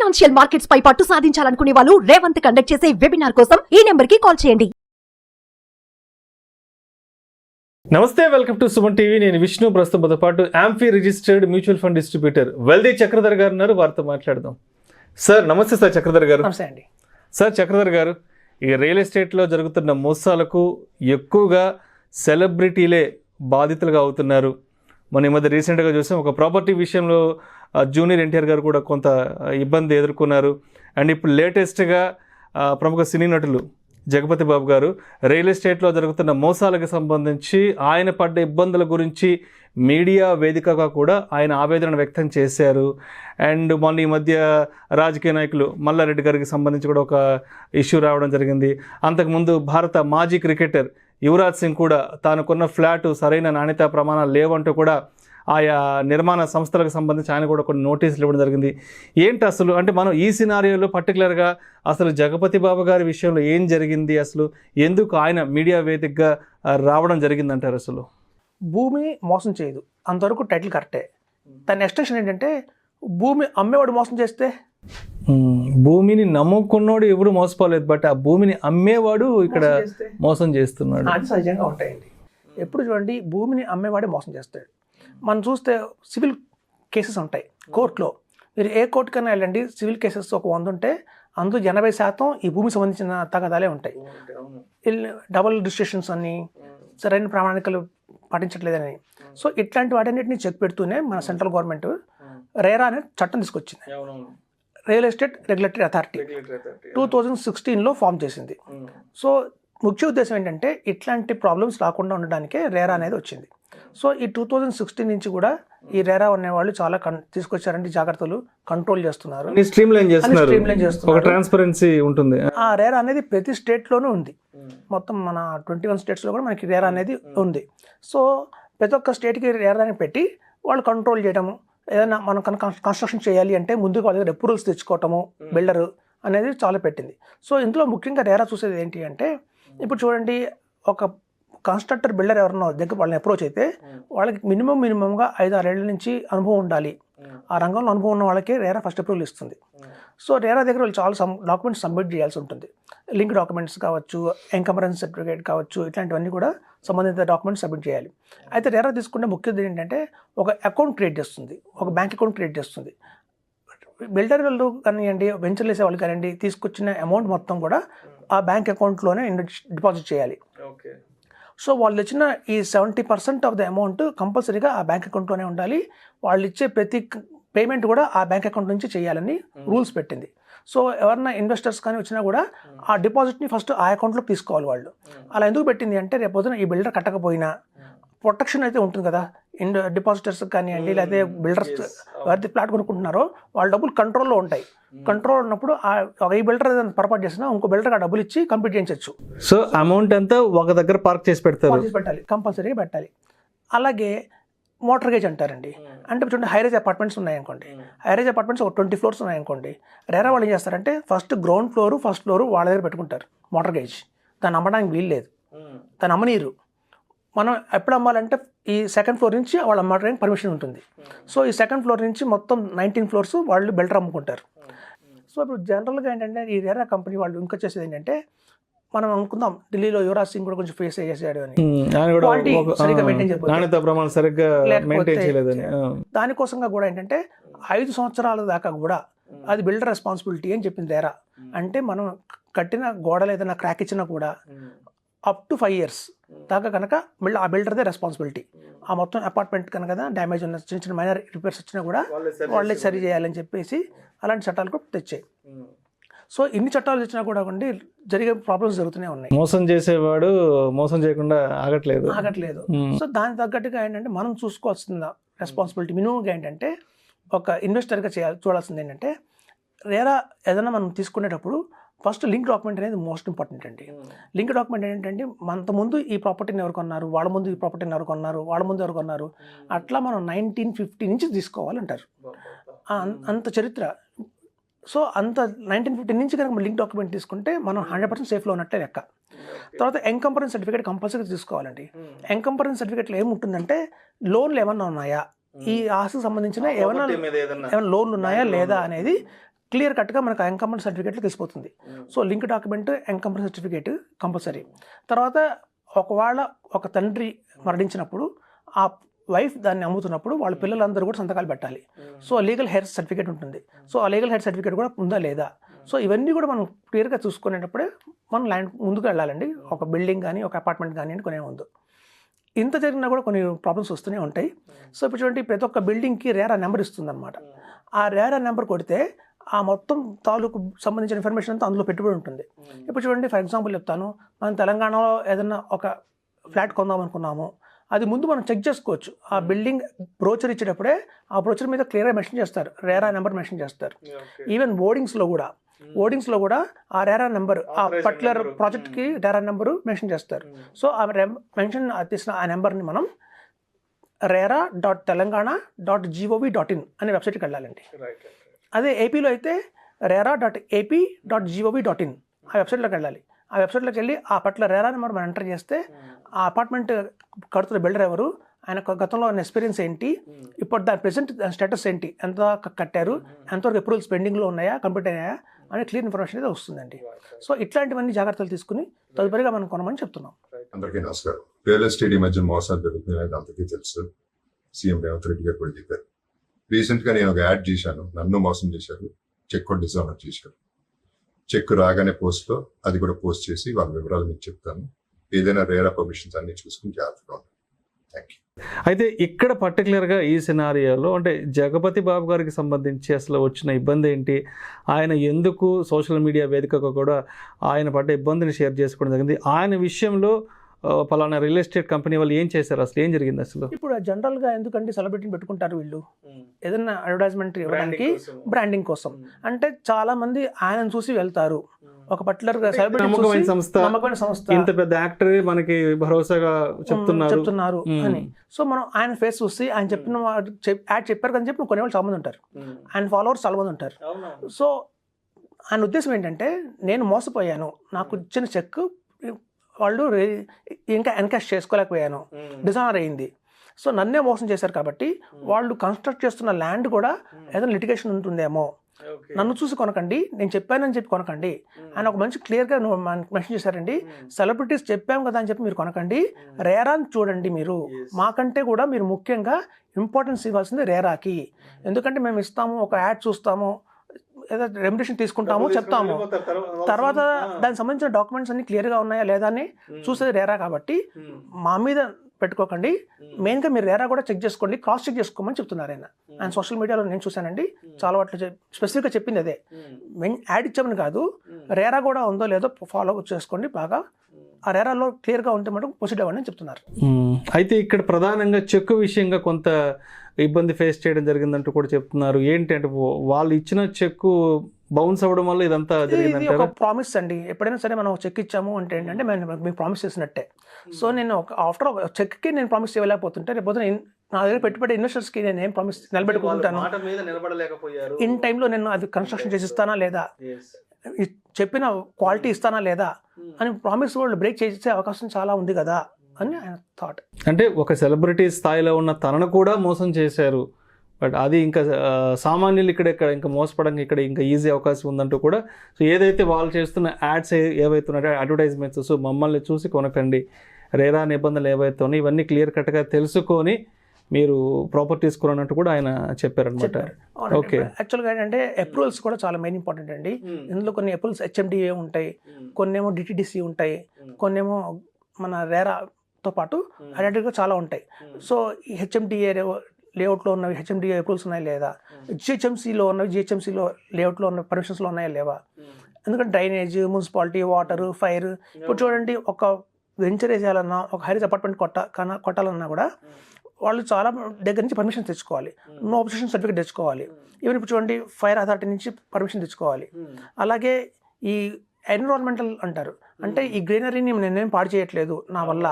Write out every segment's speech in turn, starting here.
Financial markets పై పట్టు సాధించాలనుకునే వాళ్ళు Revanth conduct చేసే వెబినార్ కోసం ఈ నెంబర్ కి కాల్ చేయండి. నమస్తే, వెల్కమ్ టు సుమన్ టీవీ. నేను విష్ణు. ప్రస్తుతంతో పాటు amphi registered mutual fund distributor wealthy Chakradhar గారు ఉన్నారు. వారితో మాట్లాడదాం. సార్ నమస్తే. సార్ చక్రధర్ గారు. నమస్తే అండి. సార్ చక్రధర్ గారు, ఈ రియల్ ఎస్టేట్లో జరుగుతున్న మోసాలకు ఎక్కువగా సెలబ్రిటీలే బాధితులుగా అవుతున్నారు. మన ఈ మధ్య రీసెంట్గా చూసాం, ఒక ప్రాపర్టీ విషయంలో జూనియర్ ఎన్టీఆర్ గారు కూడా కొంత ఇబ్బంది ఎదుర్కొన్నారు. అండ్ ఇప్పుడు లేటెస్ట్గా ప్రముఖ సినీ నటులు జగపతి బాబు గారు రియల్ ఎస్టేట్లో జరుగుతున్న మోసాలకు సంబంధించి ఆయన పడ్డ ఇబ్బందుల గురించి మీడియా వేదికగా కూడా ఆయన ఆవేదన వ్యక్తం చేశారు. అండ్ మొన్న ఈ మధ్య రాజకీయ నాయకులు మల్లారెడ్డి గారికి సంబంధించి కూడా ఒక ఇష్యూ రావడం జరిగింది. అంతకుముందు భారత మాజీ క్రికెటర్ యువరాజ్ సింగ్ కూడా తానుకున్న ఫ్లాటు సరైన నాణ్యతా ప్రమాణాలు లేవంటూ కూడా ఆయా నిర్మాణ సంస్థలకు సంబంధించి ఆయన కూడా కొన్ని నోటీసులు ఇవ్వడం జరిగింది. ఏంటి అసలు, అంటే మనం ఈ సినారియోలో పర్టికులర్గా అసలు జగపతి బాబు గారి విషయంలో ఏం జరిగింది, అసలు ఎందుకు ఆయన మీడియా వేదికగా రావడం జరిగిందంటారు? అసలు భూమి మోసం చేయదు, అంతవరకు టైటిల్ కరెక్టే. దాని ఎక్స్టెన్షన్ ఏంటంటే భూమి అమ్మేవాడు మోసం చేస్తే, భూమిని నమ్ముకున్నాడు ఎవరు మోసపోలేదు, బట్ ఆ భూమిని అమ్మేవాడు ఇక్కడ మోసం చేస్తున్నాడు. అది సహజంగా ఉంటాయండి. ఎప్పుడు చూడండి, భూమిని అమ్మేవాడే మోసం చేస్తాడు. మనం చూస్తే సివిల్ కేసెస్ ఉంటాయి కోర్టులో. మీరు ఏ కోర్టుకైనా వెళ్ళండి, సివిల్ కేసెస్ ఒక 100 ఉంటే అందులో 80% ఈ భూమికి సంబంధించిన తగాదాలే ఉంటాయి. డబుల్ రిజిస్ట్రేషన్స్ అని, సరైన ప్రామాణికలు పాటించట్లేదని. సో ఇట్లాంటి వాటన్నిటిని చెక్ పెడుతూనే మన సెంట్రల్ గవర్నమెంట్ రేరా అనే చట్టం తీసుకొచ్చింది. రియల్ ఎస్టేట్ రెగ్యులేటరీ అథారిటీ 2016లో ఫామ్ చేసింది. సో ముఖ్య ఉద్దేశం ఏంటంటే ఇట్లాంటి ప్రాబ్లమ్స్ రాకుండా ఉండడానికే రేరా అనేది వచ్చింది. సో ఈ 2016 నుంచి కూడా ఈ రేరా అనేవాళ్ళు చాలా తీసుకొచ్చారంటే జాగ్రత్తలు కంట్రోల్ చేస్తున్నారు, స్ట్రీమ్లైన్ చేస్తున్నారు, ట్రాన్స్పరెన్సీ ఉంటుంది. ఆ రేరా అనేది ప్రతి స్టేట్లోనూ ఉంది. మొత్తం మన 21 స్టేట్స్లో కూడా మనకి రేరా అనేది ఉంది. సో ప్రతి ఒక్క స్టేట్కి రేరాని పెట్టి వాళ్ళు కంట్రోల్ చేయడము, ఏదైనా మనం కన్స్ట్రక్షన్ చేయాలి అంటే ముందుకు వాళ్ళ దగ్గర అప్రూవల్స్ తెచ్చుకోవటము, బిల్డర్ అనేది చాలా పెట్టింది. సో ఇందులో ముఖ్యంగా రేరా చూసేది ఏంటి అంటే, ఇప్పుడు చూడండి, ఒక కన్స్ట్రక్టర్ బిల్డర్ ఎవరన్నా దగ్గర వాళ్ళని అప్రోచ్ అయితే వాళ్ళకి మినిమంగా 5-6 ఏళ్ల నుంచి అనుభవం ఉండాలి. ఆ రంగంలో అనుభవం ఉన్న వాళ్ళకి రేరా ఫస్ట్ అప్రూవల్ ఇస్తుంది. సో రేరా దగ్గర వాళ్ళు చాలా డాక్యుమెంట్స్ సబ్మిట్ చేయాల్సి ఉంటుంది. లింక్ డాక్యుమెంట్స్ కావచ్చు, ఎన్కంబరెన్స్ సర్టిఫికేట్ కావచ్చు, ఇట్లాంటివన్నీ కూడా సంబంధిత డాక్యుమెంట్స్ సబ్మిట్ చేయాలి. అయితే రేరా తీసుకుంటే ముఖ్యది ఏంటంటే ఒక అకౌంట్ క్రియేట్ చేస్తుంది, ఒక బ్యాంక్ అకౌంట్ క్రియేట్ చేస్తుంది. బిల్డర్ వాళ్ళు కానివ్వండి, వెంచర్లు వేసే వాళ్ళు కానివ్వండి, తీసుకొచ్చిన అమౌంట్ మొత్తం కూడా ఆ బ్యాంక్ అకౌంట్లోనే డిపాజిట్ చేయాలి. సో వాళ్ళు ఇచ్చిన ఈ 70% ఆఫ్ ద అమౌంట్ కంపల్సరీగా ఆ బ్యాంక్ అకౌంట్లోనే ఉండాలి. వాళ్ళు ఇచ్చే ప్రతి పేమెంట్ కూడా ఆ బ్యాంక్ అకౌంట్ నుంచి చేయాలని రూల్స్ పెట్టింది. సో ఎవరన్నా ఇన్వెస్టర్స్ కానీ వచ్చినా కూడా ఆ డిపాజిట్ని ఫస్ట్ ఆ అకౌంట్లో తీసుకోవాలి వాళ్ళు. అలా ఎందుకు పెట్టింది అంటే, రేపొద్దున ఈ బిల్డర్ కట్టకపోయినా ప్రొటెక్షన్ అయితే ఉంటుంది కదా. డిపాజిటర్స్ కానివ్వండి, లేకపోతే బిల్డర్స్ ఎవరైతే ప్లాట్ కొనుక్కుంటున్నారో వాళ్ళ డబ్బులు కంట్రోల్లో ఉంటాయి. కంట్రోల్ ఉన్నప్పుడు ఈ బిల్డర్ ఏదైనా పొరపాటు చేసినా ఇంకో బిల్డర్ ఆ డబ్బులు ఇచ్చి కంప్లీట్ చేయించవచ్చు. సో అమౌంట్ అంతా ఒక దగ్గర పార్క్ చేసి పెట్టాలి, కంపల్సరీగా పెట్టాలి. అలాగే మోర్టగేజ్ అంటారండి. అంటే చూడండి, హైరేజ్ అపార్ట్మెంట్స్ ఉన్నాయనుకోండి, హైరేజ్ అపార్ట్మెంట్స్ ఒక 20 ఫ్లోర్స్ ఉన్నాయనుకోండి, రేరా వాళ్ళు ఏం చేస్తారంటే first ground floor, first floor వాళ్ళ దగ్గర పెట్టుకుంటారు మోర్టగేజ్. దాన్ని అమ్మడానికి వీలు లేదు, దాన్ని అమ్మనీరు. మనం ఎప్పుడు అమ్మాలంటే ఈ సెకండ్ ఫ్లోర్ నుంచి వాళ్ళు అమ్మడానికి పర్మిషన్ ఉంటుంది. సో ఈ సెకండ్ ఫ్లోర్ నుంచి మొత్తం 19 ఫ్లోర్స్ వాళ్ళు బిల్డర్ అమ్ముకుంటారు. సో ఇప్పుడు జనరల్గా ఏంటంటే ఈ రేరా కంపెనీ వాళ్ళు ఇంకా చేసేది ఏంటంటే, మనం అనుకుందాం ఢిల్లీలో యువరాజ్ సింగ్ కూడా కొంచెం ఫేస్ చేసాడు అని, సరిగ్గా మెయింటైన్ చేయలేదు. దానికోసంగా కూడా ఏంటంటే 5 సంవత్సరాల దాకా కూడా అది బిల్డర్ రెస్పాన్సిబిలిటీ అని చెప్పింది రేరా. అంటే మనం కట్టిన గోడలు ఏదైనా క్రాక్ ఇచ్చినా కూడా అప్ టు 5 years దాకా కనుక మళ్ళీ ఆ బిల్డర్దే రెస్పాన్సిబిలిటీ. ఆ మొత్తం అపార్ట్మెంట్ కనుక డ్యామేజ్ ఉన్న చిన్న మైనర్ రిపేర్స్ వచ్చినా కూడా వాళ్ళే సరి చేయాలని చెప్పేసి అలాంటి చట్టాలు కూడా తెచ్చాయి. సో ఇన్ని చట్టాలు తెచ్చినా కూడా జరిగే ప్రాబ్లమ్స్ జరుగుతూనే ఉన్నాయి. మోసం చేసేవాడు మోసం చేయకుండా ఆగట్లేదు. సో దానికి తగ్గట్టుగా ఏంటంటే మనం చూసుకోవాల్సిన రెస్పాన్సిబిలిటీ మినిమంగా ఏంటంటే, ఒక ఇన్వెస్టర్గా చూడాల్సింది ఏంటంటే, రేరా ఏదైనా మనం తీసుకునేటప్పుడు ఫస్ట్ లింక్ డాక్యుమెంట్ అనేది మోస్ట్ ఇంపార్టెంట్ అండి. లింక్ డాక్యుమెంట్ ఏంటంటే, మనతో ముందు ఈ ప్రాపర్టీని ఎవరు కొన్నారు, వాళ్ళ ముందు ఈ ప్రాపర్టీని ఎవరు కొన్నారు, వాళ్ళ ముందు ఎవరు కొన్నారు, అట్లా మనం 1950 నుంచి తీసుకోవాలంటారు. అంత చరిత్ర. సో అంత 1950 నుంచి కనుక లింక్ డాక్యుమెంట్ తీసుకుంటే మనం 100% సేఫ్లో ఉన్నట్టే లెక్క. తర్వాత ఎన్కంబరెన్స్ సర్టిఫికేట్ కంపల్సరీ తీసుకోవాలండి. ఎన్కంబరెన్స్ సర్టిఫికేట్లో ఏముంటుందంటే, లోన్లు ఏమన్నా ఉన్నాయా, ఈ ఆస్తికి సంబంధించిన ఏమైనా లోన్లు ఉన్నాయా లేదా అనేది క్లియర్ కట్గా మనకు ఎంకంబరెన్స్ సర్టిఫికేట్లో తెలిసిపోతుంది. So link document encumbrance certificate compulsory. తర్వాత ఒకవేళ ఒక తండ్రి మరణించినప్పుడు ఆ వైఫ్ దాన్ని అమ్ముతున్నప్పుడు వాళ్ళ పిల్లలందరూ కూడా సంతకాలు పెట్టాలి. సో లీగల్ హెయిర్ సర్టిఫికేట్ ఉంటుంది. సో ఆ లీగల్ హెయిర్ సర్టిఫికేట్ కూడా ఉందా లేదా, సో ఇవన్నీ కూడా మనం క్లియర్గా చూసుకునేటప్పుడే మనం ల్యాండ్ ముందుకు వెళ్ళాలండి. ఒక బిల్డింగ్ కానీ ఒక అపార్ట్మెంట్ కానీ కొనే ముందు ఇంత జరిగినా కూడా కొన్ని ప్రాబ్లమ్స్ వస్తూనే ఉంటాయి. సో ఇప్పుడు చూడండి, ప్రతి ఒక్క బిల్డింగ్కి రేరా నెంబర్ ఇస్తుంది అనమాట. ఆ రేరా నెంబర్ కొడితే ఆ మొత్తం తాలూకు సంబంధించిన ఇన్ఫర్మేషన్ అంతా అందులో పెట్టుబడి ఉంటుంది. ఇప్పుడు చూడండి, ఫర్ ఎగ్జాంపుల్ చెప్తాను, మనం తెలంగాణలో ఏదైనా ఒక ఫ్లాట్ కొందాం అనుకున్నాము, అది ముందు మనం చెక్ చేసుకోవచ్చు. ఆ బిల్డింగ్ బ్రోచర్ ఇచ్చేటప్పుడే ఆ బ్రోచర్ మీద క్లియర్గా మెన్షన్ చేస్తారు, రేరా నెంబర్ మెన్షన్ చేస్తారు. ఈవెన్ బోర్డింగ్స్లో కూడా ఆ రేరా నెంబర్, ఆ పర్టికులర్ ప్రాజెక్ట్కి రేరా నెంబరు మెన్షన్ చేస్తారు. సో ఆ మెన్షన్ చేసిన ఆ నెంబర్ని మనం rera.telangana.gov.in అనే వెబ్సైట్కి వెళ్ళాలండి. అదే ఏపీలో అయితే rera.ap.gov.in ఆ వెబ్సైట్లోకి వెళ్ళాలి. ఆ వెబ్సైట్లోకి వెళ్ళి ఆ పర్టికులర్ రేరా నెంబర్ మనం ఎంటర్ చేస్తే ఆ అపార్ట్మెంట్ కడుతున్న బిల్డర్ ఎవరు, ఆయన గతంలో ఉన్న ఎక్స్పీరియన్స్ ఏంటి, ఇప్పుడు దాని ప్రెసెంట్ స్టేటస్ ఏంటి, ఎంత కట్టారు, ఎంతవరకు అప్రూవల్స్ పెండింగ్లో ఉన్నాయా, కంప్లీట్ అయ్యాయా అనే క్లియర్ ఇన్ఫర్మేషన్ అయితే వస్తుందండి. సో ఇట్లాంటివన్నీ జాగ్రత్తలు తీసుకుని తదుపరిగా మనం కొనమని చెప్తున్నాం. అందరికీ నమస్కారం. రియల్ ఎస్టేట్ ఈ మధ్య మోసాలు జరుగుతున్నాయి, అందరికీ తెలుసు. సీఎం రేవంత్ రెడ్డి గారు కూడా చెప్పారు. రీసెంట్ గా నేను ఒక యాడ్ చేశాను, నన్ను మోసం చేశారు, చెక్ కూడా డిజానర్ చేశారు. చెక్ రాగానే పోస్ట్ లో అది కూడా పోస్ట్ చేసి వాళ్ళ వివరాలు మీకు చెప్తాను. ఏదైనా రేరా పర్మిషన్స్ అన్ని చూసుకుని జాగ్రత్తగా ఉంటాను. Thank you. అయితే ఇక్కడ పర్టికులర్గా ఈ సినారియోలో అంటే జగపతి బాబు గారికి సంబంధించి అసలు వచ్చిన ఇబ్బంది ఏంటి, ఆయన ఎందుకు సోషల్ మీడియా వేదికగా కూడా ఆయన పడ్డ ఇబ్బందిని షేర్ చేసుకోవడం జరిగింది, ఆయన విషయంలో పలానా రియల్ ఎస్టేట్ కంపెనీ వాళ్ళు ఏం చేశారు, అసలు ఏం జరిగింది అసలు? ఇప్పుడు జనరల్గా ఎందుకంటే సెలబ్రిటీని పెట్టుకుంటారు వీళ్ళు ఏదైనా అడ్వర్టైజ్మెంట్ ఇవ్వడానికి, బ్రాండింగ్ కోసం. అంటే చాలా మంది ఆయనను చూసి వెళ్తారు. ఒక పర్టికులర్ నమ్మకమైన సంస్థ, ఇంత పెద్ద యాక్టర్ మనకి భరోసాగా చెప్తున్నారు అని. సో మనం ఆయన ఫేస్ చూసి ఆయన చెప్పిన యాడ్ చెప్పారు కానీ చెప్పి కొనేవాళ్ళు చాలా మంది ఉంటారు, ఆయన ఫాలోవర్స్ చాలా మంది ఉంటారు. సో ఆయన ఉద్దేశం ఏంటంటే, నేను మోసపోయాను, నాకు ఇచ్చిన చెక్ వాళ్ళు ఇంకా ఎన్కాష్ చేసుకోలేకపోయాను, డిజానర్ అయింది, సో నన్నే మోసం చేశారు కాబట్టి వాళ్ళు కన్స్ట్రక్ట్ చేస్తున్న ల్యాండ్ కూడా ఏదైనా లిటిగేషన్ ఉంటుందేమో, నన్ను చూసి కొనకండి, నేను చెప్పానని చెప్పి కొనకండి. ఆయన ఒక మంచి క్లియర్గా మెన్షన్ చేశారండి. సెలబ్రిటీస్ చెప్పాం కదా అని చెప్పి మీరు కొనకండి, రేరాని చూడండి. మీరు మాకంటే కూడా మీరు ముఖ్యంగా ఇంపార్టెన్స్ ఇవ్వాల్సింది రేరాకి. ఎందుకంటే మేము ఇస్తాము, ఒక యాడ్ చూస్తాము, ఏదో రెమ్యునరేషన్ తీసుకుంటాము, చెప్తాము, తర్వాత దానికి సంబంధించిన డాక్యుమెంట్స్ అన్ని క్లియర్గా ఉన్నాయా లేదా అని చూసేది రేరా. కాబట్టి మా మీద పెట్టుకోకండి, మెయిన్గా మీరు రేరా కూడా చెక్ చేసుకోండి, క్రాస్ చెక్ చేసుకోమని చెప్తున్నారు ఆయన. ఆయన సోషల్ మీడియాలో నేను చూశానండి, చాలా వాటిలో స్పెసిఫిక్గా చెప్పింది అదే. యాడ్ ఇచ్చామని కాదు, రేరా కూడా ఉందో లేదో ఫాలో చేసుకోండి బాగా, ఆ రేరాలో క్లియర్గా ఉంటే మటుకు ప్రొసీడ్ అవ్వండి అని చెప్తున్నారు. అయితే ఇక్కడ ప్రధానంగా చెక్కు విషయంగా కొంత ఇబ్బంది ఫేస్ చేయడం జరిగిందంటూ కూడా చెప్తున్నారు. ఏంటి అంటే, వాళ్ళు ఇచ్చిన చెక్కు బౌన్స్ అవ్వడం వల్ల ఇదంతా జరిగింది. ఒక ప్రామిస్ అండి, ఎప్పుడైనా సరే మనం చెక్ ఇచ్చాము అంటే ఏంటంటే మేము ప్రామిస్ చేసినట్టే. సో నేను ఆఫ్టర్ ఒక చెక్కి నేను ప్రామిస్ చేయలేకపోతుంటే రేపు నా దగ్గర పెట్టుబడి ఇన్వెస్టర్స్కి నేను ఏం ప్రామిస్ నిలబెట్టుకుంటాను, ఇన్ టైంలో నేను అది కన్స్ట్రక్షన్ చేసిస్తానా లేదా, చెప్పిన క్వాలిటీ ఇస్తానా లేదా అని ప్రామిస్ వాళ్ళు బ్రేక్ చేసే అవకాశం చాలా ఉంది కదా అని ఆయన థాట్. అంటే ఒక సెలబ్రిటీ స్థాయిలో ఉన్న తనను కూడా మోసం చేశారు, బట్ అది ఇంకా సామాన్యులు ఇక్కడ ఇంకా మోసపడంగా ఇక్కడ ఇంకా ఈజీ అవకాశం ఉందంటూ కూడా. సో ఏదైతే వాళ్ళు చేస్తున్న యాడ్స్ ఏవైతున్నాయో అడ్వర్టైజ్మెంట్స్, సో మమ్మల్ని చూసి కొనకండి, రేరా నిబంధనలు ఏవైతే ఉన్నాయో ఇవన్నీ క్లియర్ కట్గా తెలుసుకొని మీరు ప్రాపర్టీస్ కొనట్టు కూడా ఆయన చెప్పారనమాట. ఓకే, యాక్చువల్గా ఏంటంటే అప్రూవల్స్ కూడా చాలా మెయిన్ ఇంపార్టెంట్ అండి. ఇందులో కొన్ని అప్రూవల్స్ హెచ్ఎండిఏ ఉంటాయి, కొన్నేమో డిటిడిసి ఉంటాయి, కొన్నేమో మన రేరాతో పాటు ఐడెంటిటీగా చాలా ఉంటాయి. సో ఈ హెచ్ఎండిఏ లేఅవుట్లో ఉన్నవి హెచ్ఎండిఏ అప్రూవల్స్ ఉన్నాయి లేదా, జిహెచ్ఎంసీలో ఉన్నవి జిహెచ్ఎంసీలో లేఅవుట్లో ఉన్న పర్మిషన్స్లో ఉన్నాయా లేవా, ఎందుకంటే డ్రైనేజ్, మున్సిపాలిటీ, వాటర్, ఫైర్. ఇప్పుడు చూడండి, ఒక వెంచర్ వేసేయాలన్నా, ఒక హైరీస్ అపార్ట్మెంట్ కొట్టాలన్నా కూడా వాళ్ళు చాలా దగ్గర నుంచి పర్మిషన్ తెచ్చుకోవాలి, నో అబ్జెక్షన్ సర్టిఫికేట్ తెచ్చుకోవాలి. ఈవెన్ ఇప్పుడు చూడండి, ఫైర్ అథారిటీ నుంచి పర్మిషన్ తెచ్చుకోవాలి. అలాగే ఈ ఎన్విరాన్మెంటల్ అంటారు, అంటే ఈ గ్రీనరీని నేనేం పాడు చేయట్లేదు, నా వల్ల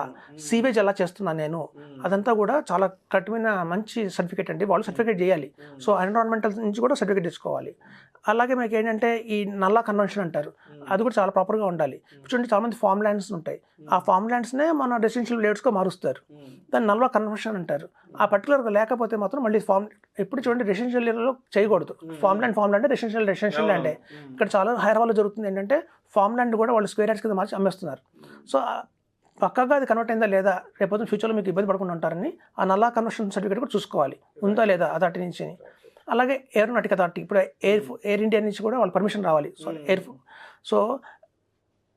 సీవేజ్ ఎలా చేస్తున్నాను నేను, అదంతా కూడా చాలా కఠినమైన మంచి సర్టిఫికేట్ అండి, వాళ్ళు సర్టిఫికేట్ చేయాలి. సో ఎన్విరాన్మెంటల్ నుంచి కూడా సర్టిఫికేట్ తెచ్చుకోవాలి. అలాగే మనకి ఏంటంటే ఈ నల్లా కన్వెన్షన్ అంటారు, అది కూడా చాలా ప్రాపర్గా ఉండాలి. చూడండి చాలా మంది ఫామ్ ల్యాండ్స్ ఉంటాయి, ఆ ఫామ్ ల్యాండ్స్నే మన రెసిడెన్షియల్ లేఅవుట్స్గా మారుస్తారు, దాన్ని నల్వా కన్వర్షన్ అంటారు. ఆ పర్టికులర్గా లేకపోతే మాత్రం మళ్ళీ ఫామ్ ఎప్పుడు చూడండి రెసిడెన్షియల్ ఏరియాలో చేయకూడదు. ఫామ్ ల్యాండ్ అంటే రెసిడెన్షియల్ ల్యాండే. ఇక్కడ చాలా హైదరాబాద్లో జరుగుతుంది ఏంటంటే ఫామ్ ల్యాండ్ కూడా వాళ్ళు స్క్వేర్ యార్డ్స్ కింద మార్చి అమ్మేస్తున్నారు. సో పక్కగా అది కన్వర్ట్ అయిందా లేదా, రేపు ఫ్యూచర్లో మీకు ఇబ్బంది పడకుండా ఉంటారని ఆ నల్లా కన్వర్షన్ సర్టిఫికేట్ కూడా చూసుకోవాలి, ఉందా లేదా అథారిటీ నుంచి. అలాగే ఏరోనాటిక్ అథారిటీ, ఇప్పుడు ఎయిర్ ఇండియా నుంచి కూడా వాళ్ళ పర్మిషన్ రావాలి. సో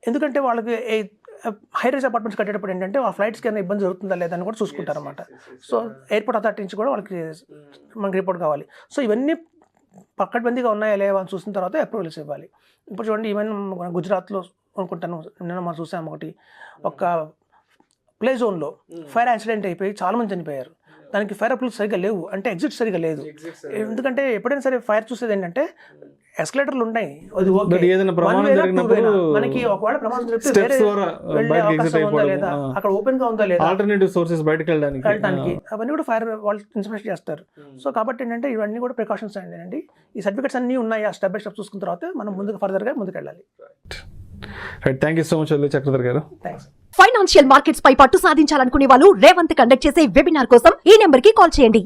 ఎందుకంటే వాళ్ళకి హై రైజ్ అపార్ట్మెంట్స్ కట్టేటప్పుడు ఏంటంటే ఆ ఫ్లైట్స్కి ఏమైనా ఇబ్బంది జరుగుతుందా లేదా అని కూడా చూసుకుంటారు అనమాట. సో ఎయిర్పోర్ట్ అథారిటీ నుంచి కూడా వాళ్ళకి మనకి రిపోర్ట్ కావాలి. సో ఇవన్నీ పక్కడ్బందీగా ఉన్నాయా లేవా అని చూసిన తర్వాత అప్రూవల్స్ ఇవ్వాలి. ఇప్పుడు చూడండి ఈవెన్ మన గుజరాత్లో అనుకుంటాను, నిన్న మనం చూసాము ఒకటి, ఒక ప్లే జోన్లో ఫైర్ యాక్సిడెంట్ అయిపోయి చాలామంది చనిపోయారు. దానికి ఫైర్ అప్రూవల్స్ సరిగ్గా లేవు, అంటే ఎగ్జిట్ సరిగ్గా లేదు. ఎందుకంటే ఎప్పుడైనా సరే ఫైర్ చూసేది ఏంటంటే ఎస్కలేటర్లు ఉన్నాయి, అది ఓకే, మనకి ఒకవేళ ప్రమాదం జరిగితే వేరే వెళ్ళే అవకాశం ఉందా లేదా, అక్కడ ఓపెన్ గా ఉందా లేదా, ఆల్టర్నేటివ్ సోర్సెస్ బయటకు వెళ్ళడానికి అవన్నీ కూడా ఫైర్ వాళ్ళు ఇన్స్పెక్ట్ చేస్తారు. సో కాబట్టి ఏంటంటే ఇవన్నీ కూడా ప్రికాషన్స్ అండి. ఈ సర్టిఫికేట్స్ అన్నీ ఉన్నాయి, ఆ స్టెప్ బై స్టెప్ చూసుకున్న తర్వాత మనం ఫర్దర్గా ముందుకు వెళ్ళాలి. Thank you so much Chakradhar గారు. థ్యాంక్స్. ఫైనాన్షియల్ మార్కెట్స్ పై పట్టు సాధించాలనుకునే వాళ్ళు రేవంత్ కండక్ట్ చేసే వెబినార్ కోసం ఈ నెంబర్ కి కాల్ చేయండి.